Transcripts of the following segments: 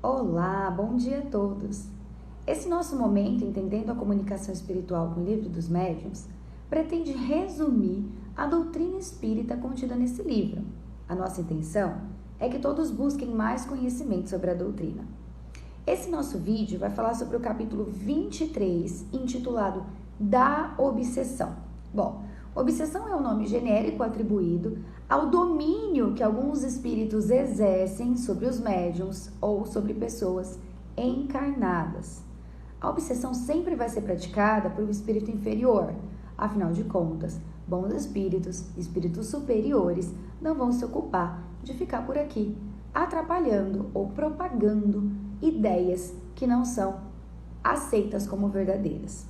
Olá, bom dia a todos! Esse nosso momento, Entendendo a Comunicação Espiritual com o Livro dos Médiuns, pretende resumir a doutrina espírita contida nesse livro. A nossa intenção é que todos busquem mais conhecimento sobre a doutrina. Esse nosso vídeo vai falar sobre o capítulo 23, intitulado Da Obsessão. Bom, obsessão é um nome genérico atribuído ao domínio que alguns espíritos exercem sobre os médiuns ou sobre pessoas encarnadas. A obsessão sempre vai ser praticada por um espírito inferior. Afinal de contas, bons espíritos, espíritos superiores, não vão se ocupar de ficar por aqui, atrapalhando ou propagando ideias que não são aceitas como verdadeiras.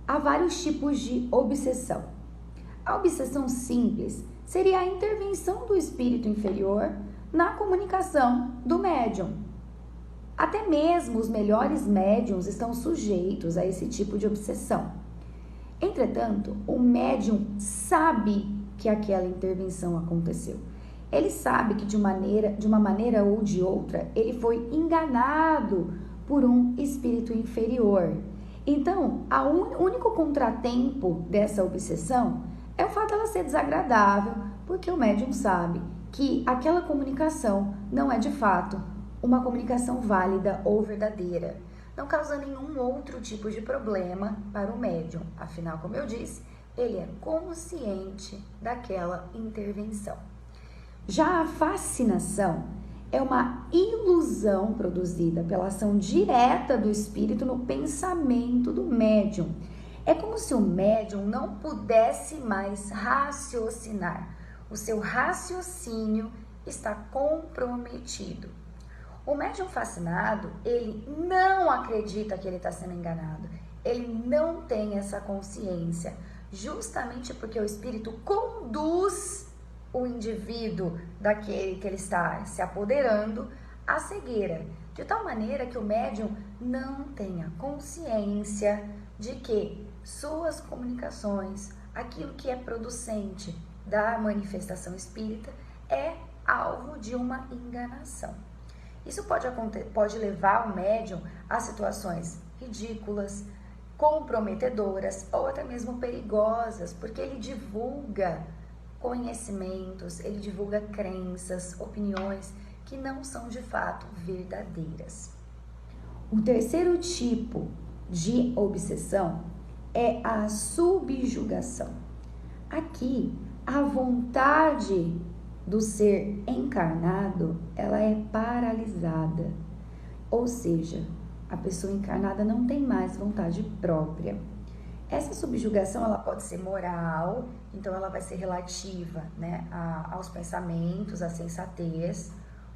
Há vários tipos de obsessão. A obsessão simples seria a intervenção do espírito inferior na comunicação do médium. Até mesmo os melhores médiums estão sujeitos a esse tipo de obsessão. Entretanto, o médium sabe que aquela intervenção aconteceu. Ele sabe que de uma maneira ou de outra, ele foi enganado por um espírito inferior. Então, o único contratempo dessa obsessão é o fato dela ser desagradável, porque o médium sabe que aquela comunicação não é de fato uma comunicação válida ou verdadeira, não causa nenhum outro tipo de problema para o médium. Afinal, como eu disse, ele é consciente daquela intervenção. Já a fascinação é uma ilusão produzida pela ação direta do espírito no pensamento do médium. É como se o médium não pudesse mais raciocinar. O seu raciocínio está comprometido. O médium fascinado, ele não acredita que ele está sendo enganado. Ele não tem essa consciência, justamente porque o espírito conduz o indivíduo daquele que ele está se apoderando à cegueira, de tal maneira que o médium não tenha consciência de que suas comunicações, aquilo que é producente da manifestação espírita, é alvo de uma enganação. Isso pode levar o médium a situações ridículas, comprometedoras ou até mesmo perigosas, porque ele divulga conhecimentos, ele divulga crenças, opiniões que não são de fato verdadeiras. O terceiro tipo de obsessão é a subjugação. Aqui, a vontade do ser encarnado, ela é paralisada. Ou seja, a pessoa encarnada não tem mais vontade própria. Essa subjugação, ela pode ser moral, então ela vai ser relativa, aos pensamentos, à sensatez,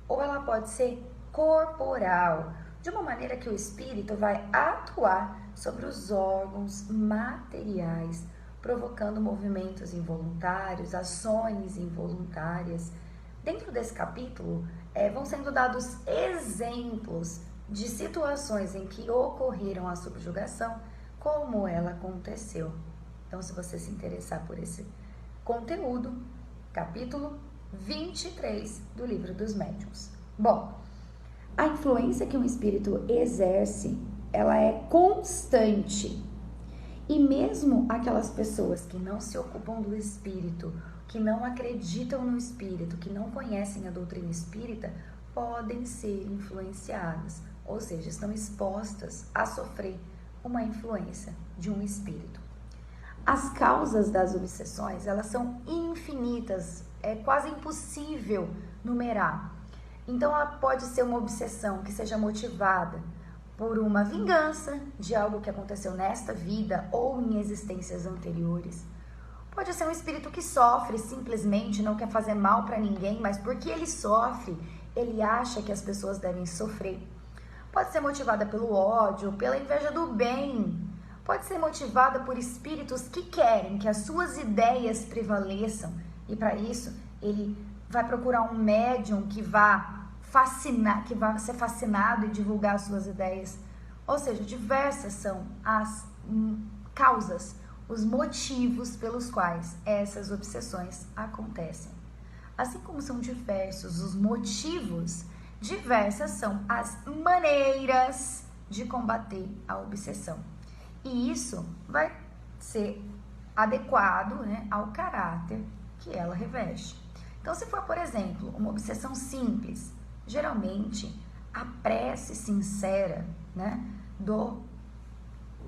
ou ela pode ser corporal, de uma maneira que o espírito vai atuar sobre os órgãos materiais, provocando movimentos involuntários, ações involuntárias. Dentro desse capítulo, vão sendo dados exemplos de situações em que ocorreram a subjugação, como ela aconteceu. Então, se você se interessar por esse conteúdo, capítulo 23 do Livro dos Médiuns. Bom, a influência que um espírito exerce, ela é constante. E mesmo aquelas pessoas que não se ocupam do espírito, que não acreditam no espírito, que não conhecem a doutrina espírita, podem ser influenciadas, ou seja, estão expostas a sofrer uma influência de um espírito. As causas das obsessões, elas são infinitas, é quase impossível numerar. Então, ela pode ser uma obsessão que seja motivada por uma vingança de algo que aconteceu nesta vida ou em existências anteriores. Pode ser um espírito que sofre, simplesmente não quer fazer mal para ninguém, mas porque ele sofre, ele acha que as pessoas devem sofrer. Pode ser motivada pelo ódio, pela inveja do bem. Pode ser motivada por espíritos que querem que as suas ideias prevaleçam. E para isso, ele vai procurar um médium que vá ser fascinado e divulgar as suas ideias. Ou seja, diversas são as causas, os motivos pelos quais essas obsessões acontecem. Assim como são diversos os motivos diversas são as maneiras de combater a obsessão. E isso vai ser adequado, né, ao caráter que ela reveste. Então, se for, por exemplo, uma obsessão simples, geralmente a prece sincera, né, do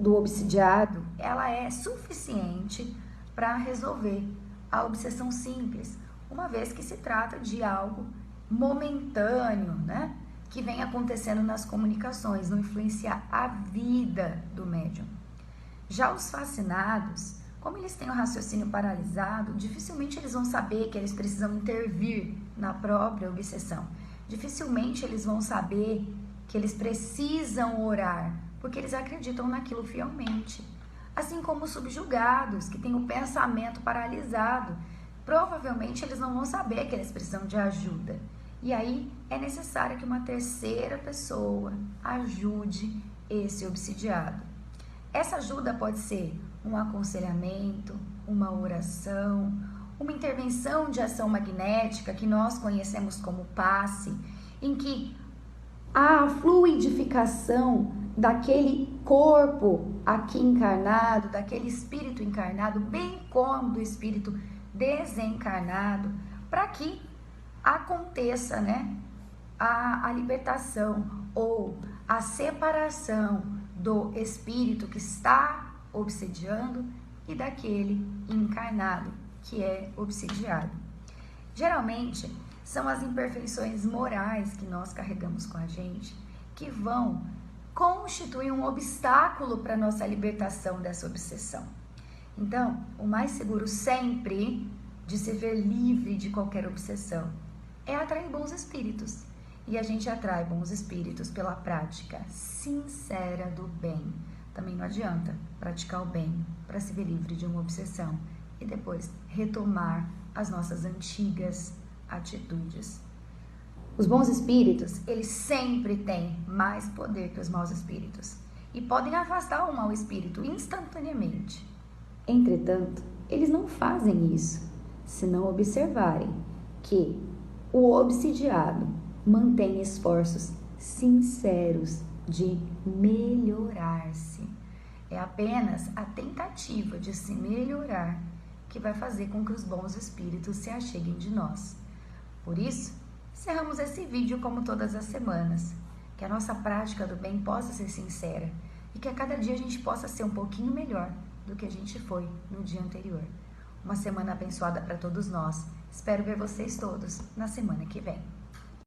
obsidiado, ela é suficiente para resolver a obsessão simples, uma vez que se trata de algo momentâneo, né, que vem acontecendo nas comunicações, não influenciar a vida do médium. Já os fascinados, como eles têm o raciocínio paralisado, dificilmente eles vão saber que eles precisam intervir na própria obsessão. Dificilmente eles vão saber que eles precisam orar, porque eles acreditam naquilo fielmente. Assim como os subjugados, que têm o pensamento paralisado, provavelmente eles não vão saber que eles precisam de ajuda. E aí é necessário que uma terceira pessoa ajude esse obsidiado. Essa ajuda pode ser um aconselhamento, uma oração, uma intervenção de ação magnética que nós conhecemos como passe, em que a fluidificação daquele corpo aqui encarnado, daquele espírito encarnado, bem como do espírito desencarnado, para que aconteça, né, a libertação ou a separação do espírito que está obsidiando e daquele encarnado que é obsidiado. Geralmente são as imperfeições morais que nós carregamos com a gente que vão constituir um obstáculo para a nossa libertação dessa obsessão. Então, o mais seguro sempre de se ver livre de qualquer obsessão é atrair bons espíritos. E a gente atrai bons espíritos pela prática sincera do bem. Também não adianta praticar o bem para se ver livre de uma obsessão e depois retomar as nossas antigas atitudes. Os bons espíritos, eles sempre têm mais poder que os maus espíritos e podem afastar o mau espírito instantaneamente. Entretanto, eles não fazem isso se não observarem que o obsidiado mantém esforços sinceros de melhorar-se. É apenas a tentativa de se melhorar que vai fazer com que os bons espíritos se acheguem de nós. Por isso, encerramos esse vídeo como todas as semanas. Que a nossa prática do bem possa ser sincera e que a cada dia a gente possa ser um pouquinho melhor do que a gente foi no dia anterior. Uma semana abençoada para todos nós. Espero ver vocês todos na semana que vem.